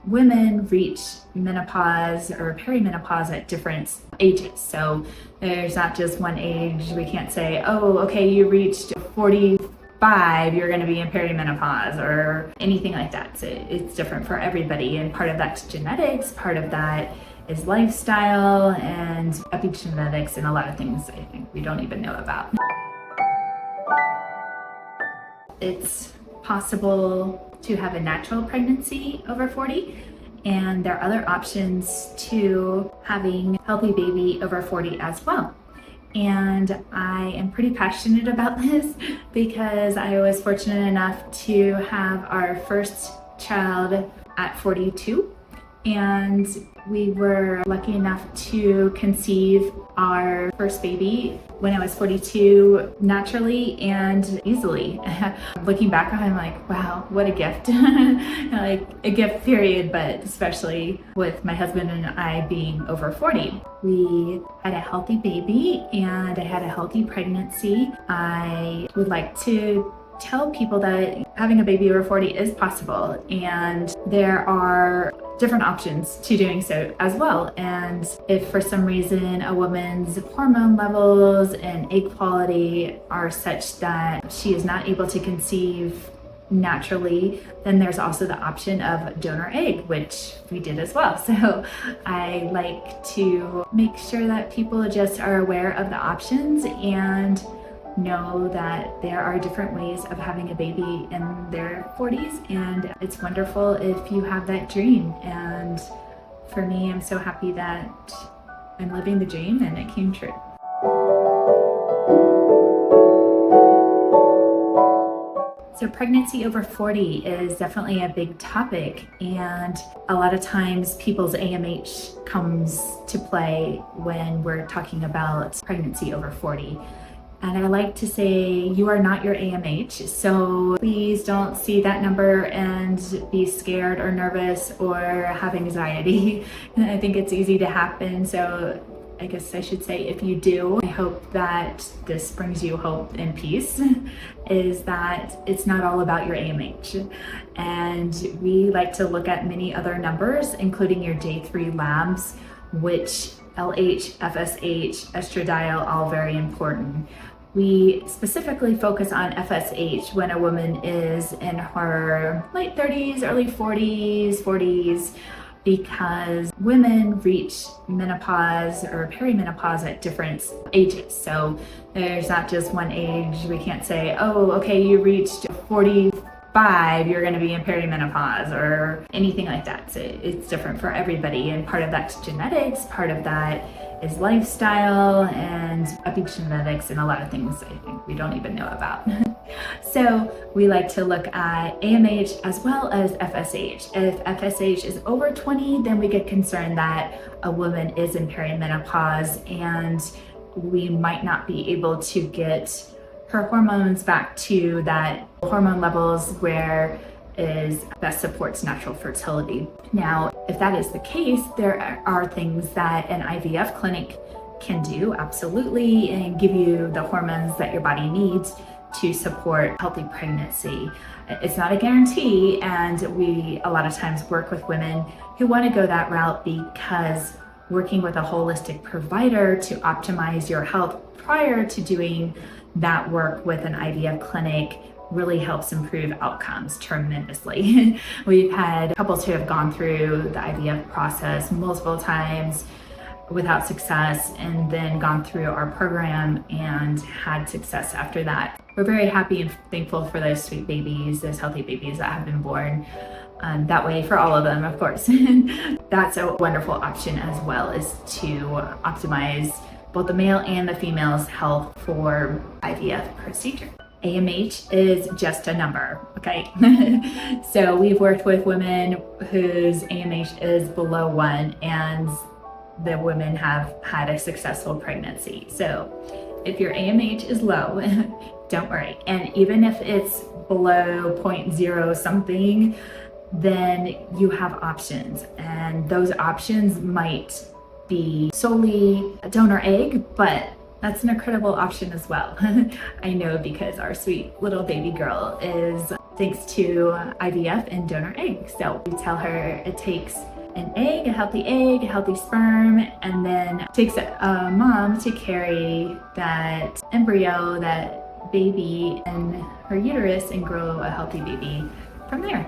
women reach menopause or perimenopause at different ages. So there's not just one age. We can't say, oh, okay, you reached 45, you're going to be in perimenopause or anything like that. So it's different for everybody. And part of that's genetics, part of that is lifestyle and epigenetics and a lot of things I think we don't even know about. It's possible to have a natural pregnancy over 40, and there are other options to having a healthy baby over 40 as well. And I am pretty passionate about this because I was fortunate enough to have our first child at 42, and we were lucky enough to conceive our first baby when I was 42 naturally and easily. Looking back on it, I'm like, wow, what a gift. Like a gift period, but especially with my husband and I being over 40. We had a healthy baby and I had a healthy pregnancy. I would like to tell people that having a baby over 40 is possible, and there are different options to doing so as well. And if for some reason a woman's hormone levels and egg quality are such that she is not able to conceive naturally, then there's also the option of donor egg, which we did as well. So I like to make sure that people just are aware of the options and know that there are different ways of having a baby in their 40s, and it's wonderful if you have that dream. And for me, I'm so happy that I'm living the dream and it came true. So pregnancy over 40 is definitely a big topic, and a lot of times people's AMH comes to play when we're talking about pregnancy over 40. And I like to say you are not your AMH, so please don't see that number and be scared or nervous or have anxiety. And I think it's easy to happen, so I guess I should say if you do, I hope that this brings you hope and peace, is that it's not all about your AMH. And we like to look at many other numbers, including your day 3 labs, which LH, FSH, estradiol, all very important. We specifically focus on FSH when a woman is in her late 30s, early 40s, because women reach menopause or perimenopause at different ages. So there's not just one age. We can't say, oh, okay, you reached 45, you're going to be in perimenopause or anything like that. So it's different for everybody, and part of that's genetics, part of that is lifestyle and epigenetics and a lot of things I think we don't even know about. So we like to look at AMH as well as FSH. If FSH is over 20, then we get concerned that a woman is in perimenopause and we might not be able to get her hormones back to that hormone levels where is best supports natural fertility. Now, if that is the case, there are things that an IVF clinic can do, absolutely, and give you the hormones that your body needs to support healthy pregnancy. It's not a guarantee, and we a lot of times work with women who want to go that route because working with a holistic provider to optimize your health prior to doing that work with an IVF clinic really helps improve outcomes tremendously. We've had couples who have gone through the IVF process multiple times without success and then gone through our program and had success after that. We're very happy and thankful for those sweet babies, those healthy babies that have been born that way for all of them, of course. That's a wonderful option as well, is to optimize both the male and the female's health for IVF procedure. AMH is just a number, okay? So we've worked with women whose AMH is below 1 and the women have had a successful pregnancy. So if your AMH is low, don't worry. And even if it's below 0.0 something, then you have options. And those options might be solely a donor egg, but that's an incredible option as well. I know, because our sweet little baby girl is thanks to IVF and donor eggs. So we tell her it takes an egg, a healthy sperm, and then it takes a mom to carry that embryo, that baby in her uterus, and grow a healthy baby from there.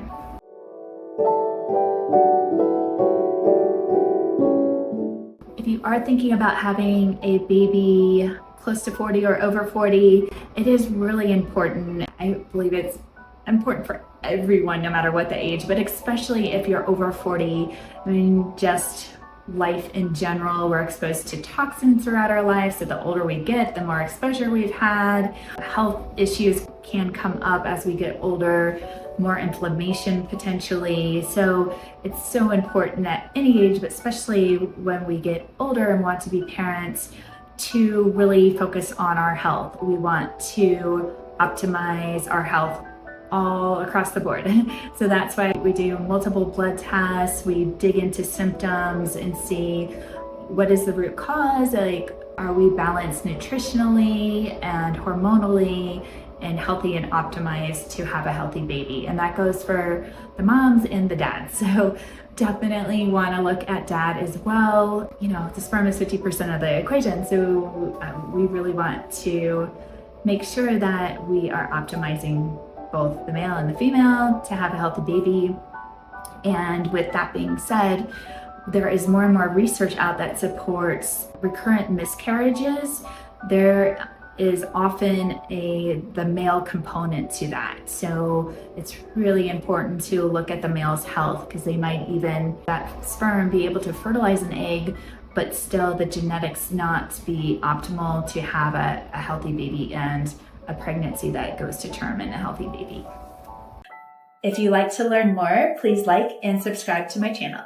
If you are thinking about having a baby close to 40 or over 40, it is really important. I believe it's important for everyone, no matter what the age, but especially if you're over 40. I mean, just life in general, we're exposed to toxins throughout our life, so the older we get, the more exposure we've had. Health issues can come up as we get older, more inflammation potentially. So it's so important at any age, but especially when we get older and want to be parents, to really focus on our health. We want to optimize our health all across the board. So that's why we do multiple blood tests. We dig into symptoms and see what is the root cause. Like, are we balanced nutritionally and hormonally and healthy and optimized to have a healthy baby? And that goes for the moms and the dads. So definitely want to look at dad as well. You know, the sperm is 50% of the equation. So we really want to make sure that we are optimizing both the male and the female to have a healthy baby. And with that being said, there is more and more research out that supports recurrent miscarriages. There is often the male component to that. So it's really important to look at the male's health, because they might even, that sperm, be able to fertilize an egg, but still the genetics not be optimal to have a healthy baby and a pregnancy that goes to term and a healthy baby. If you'd like to learn more, please like and subscribe to my channel.